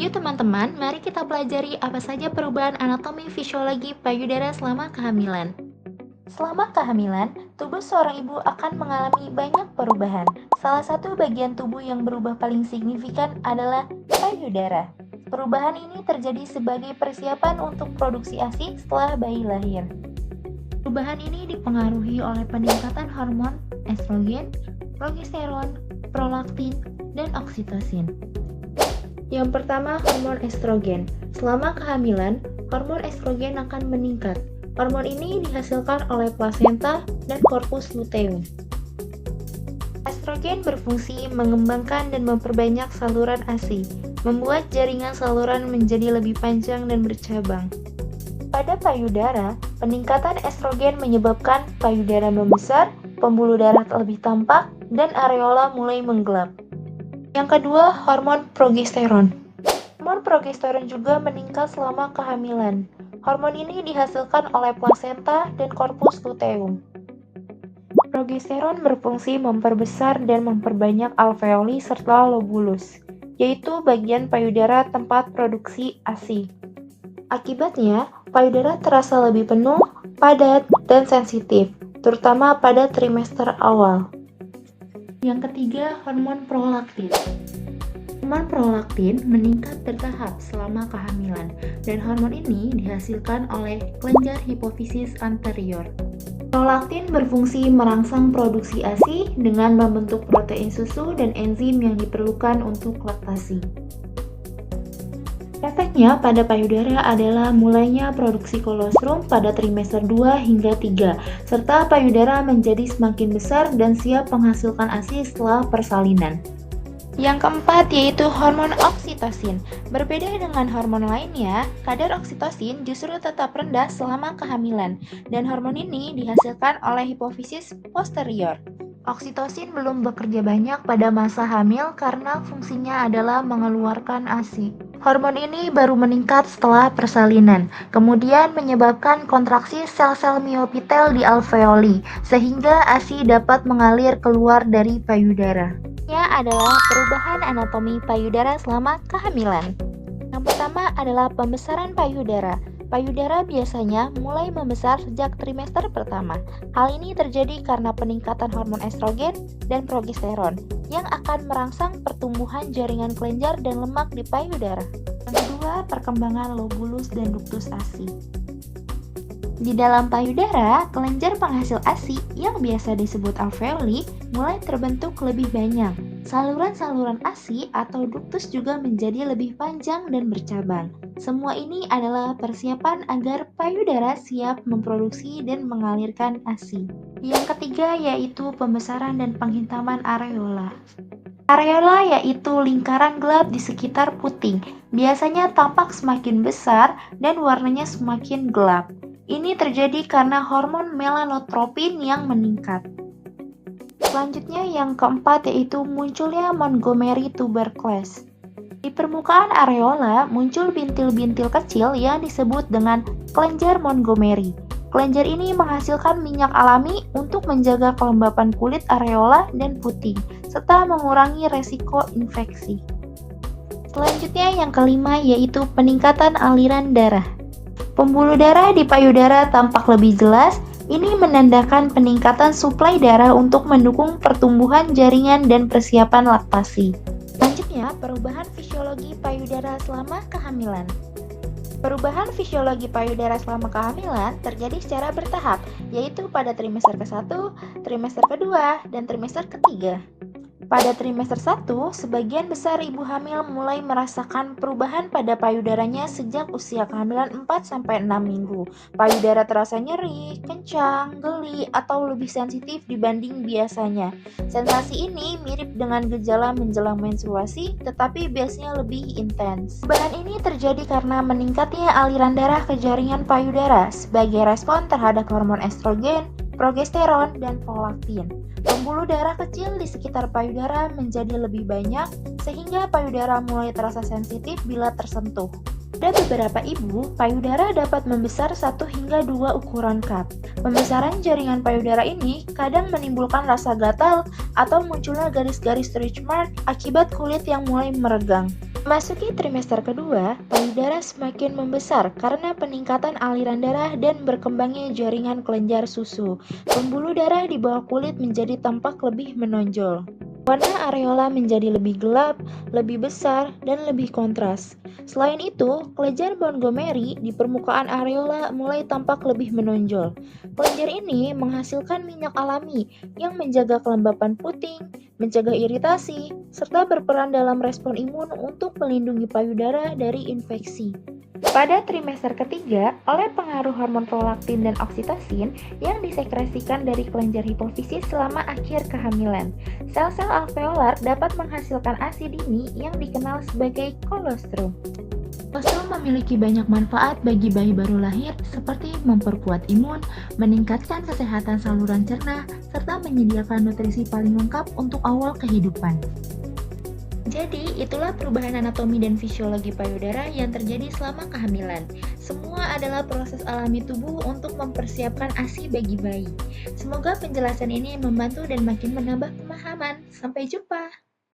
Yuk teman-teman, mari kita pelajari apa saja perubahan anatomi fisiologi payudara selama kehamilan. Selama kehamilan, tubuh seorang ibu akan mengalami banyak perubahan. Salah satu bagian tubuh yang berubah paling signifikan adalah payudara. Perubahan ini terjadi sebagai persiapan untuk produksi ASI setelah bayi lahir. Perubahan ini dipengaruhi oleh peningkatan hormon estrogen, progesteron, prolaktin, dan oksitosin. Yang pertama, hormon estrogen. Selama kehamilan, hormon estrogen akan meningkat. Hormon ini dihasilkan oleh plasenta dan korpus luteum. Estrogen berfungsi mengembangkan dan memperbanyak saluran ASI, membuat jaringan saluran menjadi lebih panjang dan bercabang. Pada payudara, peningkatan estrogen menyebabkan payudara membesar, pembuluh darah lebih tampak, dan areola mulai menggelap. Yang kedua, hormon progesteron. Hormon progesteron juga meningkat selama kehamilan. Hormon ini dihasilkan oleh plasenta dan korpus luteum. Progesteron berfungsi memperbesar dan memperbanyak alveoli serta lobulus, yaitu bagian payudara tempat produksi ASI. Akibatnya, payudara terasa lebih penuh, padat, dan sensitif, terutama pada trimester awal. Yang ketiga, hormon prolaktin. Hormon prolaktin meningkat bertahap selama kehamilan, dan hormon ini dihasilkan oleh kelenjar hipofisis anterior. Prolaktin berfungsi merangsang produksi ASI dengan membentuk protein susu dan enzim yang diperlukan untuk laktasi. Efeknya pada payudara adalah mulainya produksi kolostrum pada trimester 2 hingga 3, serta payudara menjadi semakin besar dan siap menghasilkan ASI setelah persalinan. Yang keempat yaitu hormon oksitosin. Berbeda dengan hormon lainnya, kadar oksitosin justru tetap rendah selama kehamilan, dan hormon ini dihasilkan oleh hipofisis posterior. Oksitosin belum bekerja banyak pada masa hamil karena fungsinya adalah mengeluarkan ASI. Hormon ini baru meningkat setelah persalinan, kemudian menyebabkan kontraksi sel-sel miopitel di alveoli, sehingga ASI dapat mengalir keluar dari payudara. Ini adalah perubahan anatomi payudara selama kehamilan. Yang pertama adalah pembesaran payudara. Payudara biasanya mulai membesar sejak trimester pertama. Hal ini terjadi karena peningkatan hormon estrogen dan progesteron yang akan merangsang pertumbuhan jaringan kelenjar dan lemak di payudara. Yang kedua, perkembangan lobulus dan ductus ASI. Di dalam payudara, kelenjar penghasil ASI yang biasa disebut alveoli mulai terbentuk lebih banyak. Saluran-saluran ASI atau ductus juga menjadi lebih panjang dan bercabang. Semua ini adalah persiapan agar payudara siap memproduksi dan mengalirkan ASI. Yang ketiga yaitu pembesaran dan penghintaman areola. Areola yaitu lingkaran gelap di sekitar puting, biasanya tampak semakin besar dan warnanya semakin gelap. Ini terjadi karena hormon melanotropin yang meningkat. Selanjutnya yang keempat yaitu munculnya Montgomery tubercles. Di permukaan areola muncul bintil-bintil kecil yang disebut dengan kelenjar Montgomery. Kelenjar ini menghasilkan minyak alami untuk menjaga kelembapan kulit areola dan puting, serta mengurangi resiko infeksi. Selanjutnya yang kelima yaitu peningkatan aliran darah. Pembuluh darah di payudara tampak lebih jelas. Ini menandakan peningkatan suplai darah untuk mendukung pertumbuhan jaringan dan persiapan laktasi. Selanjutnya, perubahan fisiologi payudara selama kehamilan. Perubahan fisiologi payudara selama kehamilan terjadi secara bertahap, yaitu pada trimester ke-1, trimester ke-2, dan trimester ke-3. Pada trimester 1, sebagian besar ibu hamil mulai merasakan perubahan pada payudaranya sejak usia kehamilan 4-6 minggu. Payudara terasa nyeri, kencang, geli, atau lebih sensitif dibanding biasanya. Sensasi ini mirip dengan gejala menjelang menstruasi, tetapi biasanya lebih intens. Perubahan ini terjadi karena meningkatnya aliran darah ke jaringan payudara sebagai respon terhadap hormon estrogen, progesteron, dan prolaktin. Pembuluh darah kecil di sekitar payudara menjadi lebih banyak, sehingga payudara mulai terasa sensitif bila tersentuh. Pada beberapa ibu, payudara dapat membesar 1 hingga 2 ukuran cup. Pembesaran jaringan payudara ini kadang menimbulkan rasa gatal atau munculnya garis-garis stretch mark akibat kulit yang mulai meregang. Memasuki trimester kedua, payudara semakin membesar karena peningkatan aliran darah dan berkembangnya jaringan kelenjar susu. Pembuluh darah di bawah kulit menjadi tampak lebih menonjol. Warna areola menjadi lebih gelap, lebih besar, dan lebih kontras. Selain itu, kelenjar Montgomery di permukaan areola mulai tampak lebih menonjol. Kelenjar ini menghasilkan minyak alami yang menjaga kelembapan puting, mencegah iritasi, serta berperan dalam respon imun untuk melindungi payudara dari infeksi. Pada trimester ketiga, oleh pengaruh hormon prolaktin dan oksitosin yang disekresikan dari kelenjar hipofisis selama akhir kehamilan, sel-sel alveolar dapat menghasilkan ASI dini yang dikenal sebagai kolostrum. Kolostrum memiliki banyak manfaat bagi bayi baru lahir seperti memperkuat imun, meningkatkan kesehatan saluran cerna, serta menyediakan nutrisi paling lengkap untuk awal kehidupan. Jadi, itulah perubahan anatomi dan fisiologi payudara yang terjadi selama kehamilan. Semua adalah proses alami tubuh untuk mempersiapkan ASI bagi bayi. Semoga penjelasan ini membantu dan makin menambah pemahaman. Sampai jumpa!